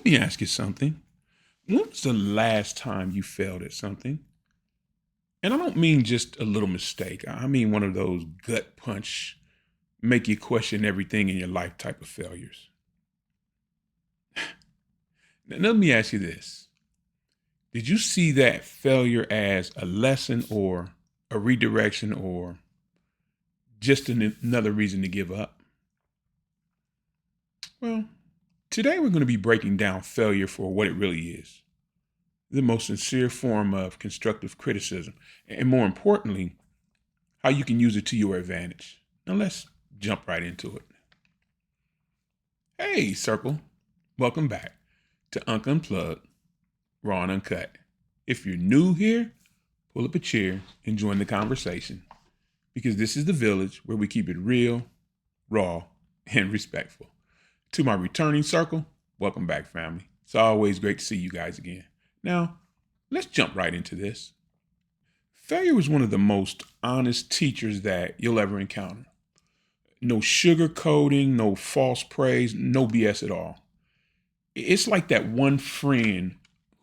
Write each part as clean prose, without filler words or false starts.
Let me ask you something. When was the last time you failed at something? And I don't mean just a little mistake. I mean one of those gut punch, make you question everything in your life type of failures. Now, let me ask you this. Did you see that failure as a lesson or a redirection or just another reason to give up? Well, today we're going to be breaking down failure for what it really is, the most sincere form of constructive criticism, and more importantly, how you can use it to your advantage. Now let's jump right into it. Hey, Circle, welcome back to Unplugged, Raw and Uncut. If you're new here, pull up a chair and join the conversation because this is the village where we keep it real, raw, and respectful. To my returning circle, welcome back, family. It's always great to see you guys again. Now, let's jump right into this. Failure is one of the most honest teachers that you'll ever encounter. No sugarcoating, no false praise, no BS at all. It's like that one friend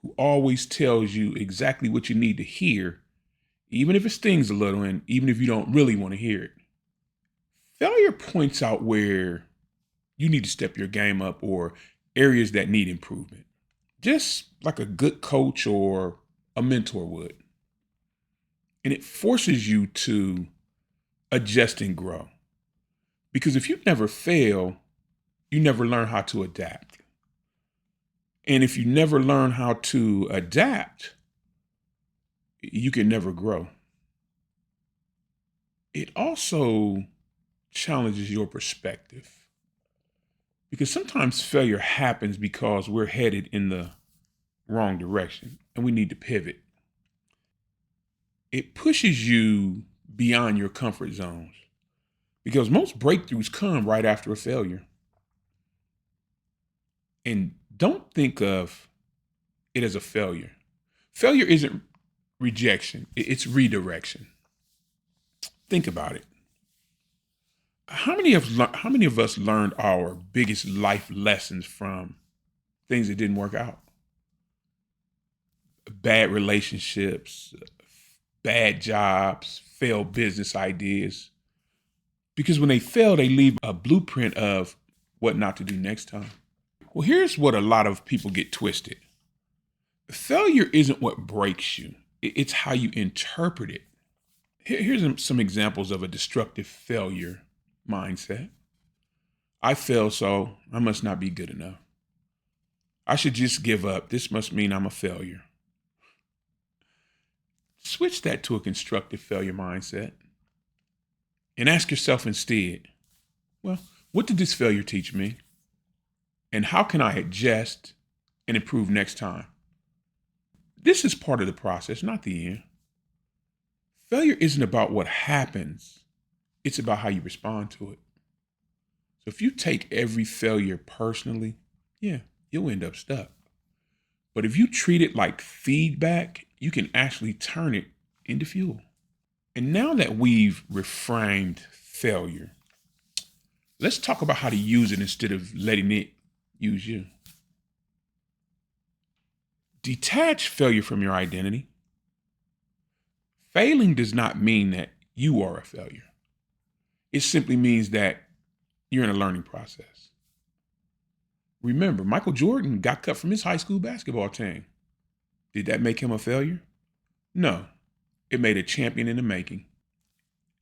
who always tells you exactly what you need to hear, even if it stings a little and even if you don't really want to hear it. Failure points out where you need to step your game up or areas that need improvement, just like a good coach or a mentor would. And it forces you to adjust and grow. Because if you never fail, you never learn how to adapt. And if you never learn how to adapt, you can never grow. It also challenges your perspective because sometimes failure happens because we're headed in the wrong direction and we need to pivot. It pushes you beyond your comfort zones because most breakthroughs come right after a failure. And don't think of it as a failure. Failure isn't rejection, it's redirection. Think about it. How many of us learned our biggest life lessons from things that didn't work out? Bad relationships, bad jobs, failed business ideas. Because when they fail, they leave a blueprint of what not to do next time. Well, here's what a lot of people get twisted. Failure isn't what breaks you. It's how you interpret it. Here's some examples of a destructive failure mindset. I failed, so I must not be good enough. I should just give up. This must mean I'm a failure. Switch that to a constructive failure mindset and ask yourself instead, well, what did this failure teach me? And how can I adjust and improve next time? This is part of the process, not the end. Failure isn't about what happens. It's about how you respond to it. So if you take every failure personally, yeah, you'll end up stuck. But if you treat it like feedback, you can actually turn it into fuel. And now that we've reframed failure, let's talk about how to use it instead of letting it use you. Detach failure from your identity. Failing does not mean that you are a failure. It simply means that you're in a learning process. Remember, Michael Jordan got cut from his high school basketball team. Did that make him a failure? No, it made a champion in the making.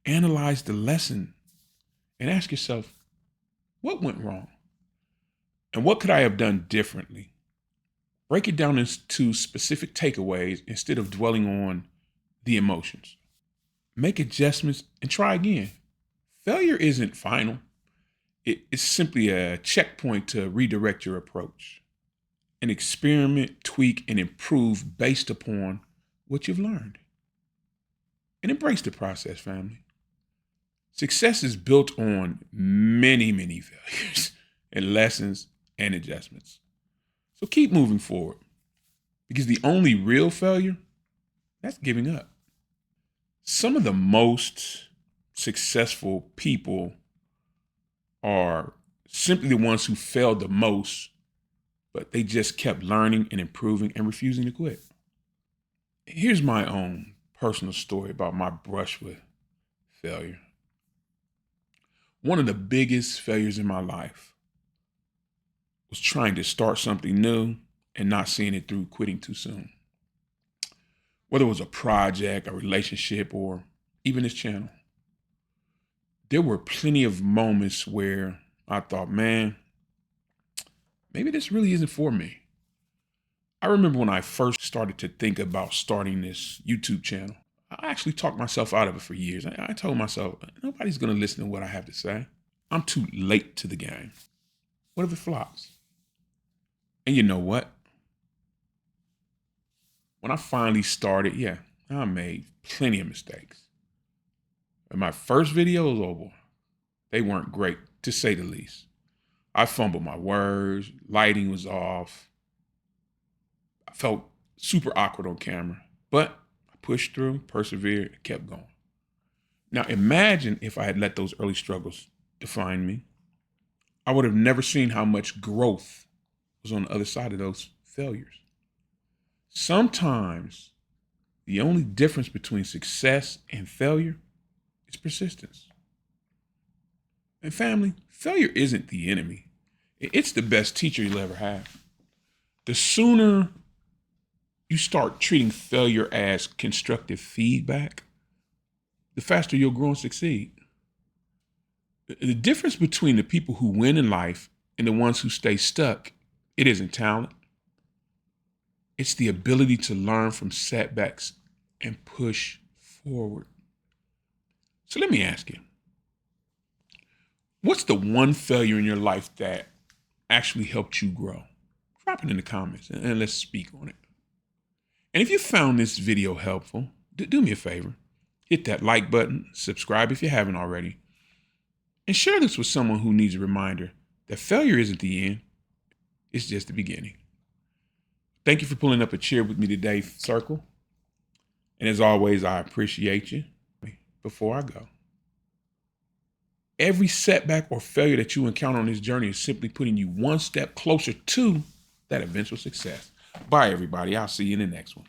Analyze the lesson and ask yourself, what went wrong? And what could I have done differently? Break it down into specific takeaways instead of dwelling on the emotions. Make adjustments and try again. Failure isn't final. It's simply a checkpoint to redirect your approach. And experiment, tweak, and improve based upon what you've learned. And embrace the process, family. Success is built on many, many failures and lessons and adjustments. So keep moving forward because the only real failure, that's giving up. Some of the most successful people are simply the ones who failed the most but they just kept learning and improving and refusing to quit. Here's my own personal story about my brush with failure. One of the biggest failures in my life was trying to start something new and not seeing it through, quitting too soon. Whether it was a project, a relationship, or even this channel, there were plenty of moments where I thought, man, maybe this really isn't for me. I remember when I first started to think about starting this YouTube channel, I actually talked myself out of it for years. I told myself, nobody's going to listen to what I have to say. I'm too late to the game. What if it flops? And you know what? When I finally started, yeah, I made plenty of mistakes. And my first videos, oh boy, they weren't great, to say the least. I fumbled my words, lighting was off. I felt super awkward on camera, but I pushed through, persevered, and kept going. Now imagine if I had let those early struggles define me. I would have never seen how much growth was on the other side of those failures. Sometimes the only difference between success and failure is persistence. And family, failure isn't the enemy. It's the best teacher you'll ever have. The sooner you start treating failure as constructive feedback, the faster you'll grow and succeed. The difference between the people who win in life and the ones who stay stuck, it isn't talent. It's the ability to learn from setbacks and push forward. So let me ask you, what's the one failure in your life that actually helped you grow? Drop it in the comments and let's speak on it. And if you found this video helpful, do me a favor. Hit that like button, subscribe if you haven't already, and share this with someone who needs a reminder that failure isn't the end, it's just the beginning. Thank you for pulling up a chair with me today, Circle. And as always, I appreciate you. Before I go, every setback or failure that you encounter on this journey is simply putting you one step closer to that eventual success. Bye, everybody. I'll see you in the next one.